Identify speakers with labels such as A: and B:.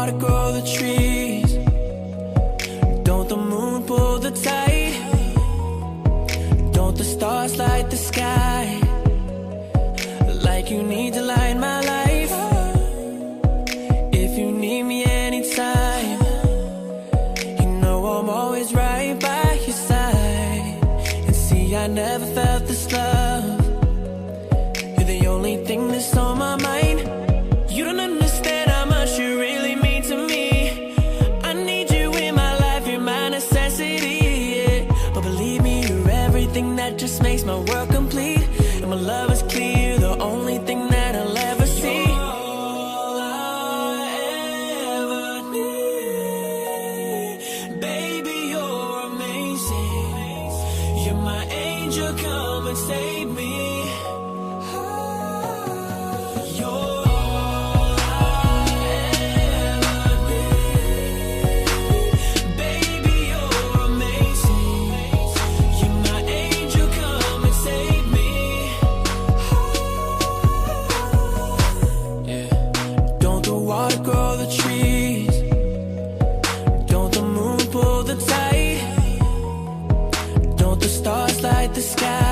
A: water grow the trees? Don't the moon pull the tide? Don't the stars light the sky? Like you need to light my life. If you need me anytime, you know I'm always right by your side. And see, I never felt this love. You're the only thing that's on my mind. You don't understand how much you really mean to me. I need you in my life, you're my necessity, yeah. But believe me, you're everything that just makes my world complete. And my love is clear, the only thing that I'll ever see. You're all I ever need. Baby, you're amazing. You're my angel, come and save me. Grow the trees. Don't the moon pull the tide? Don't the stars light the sky?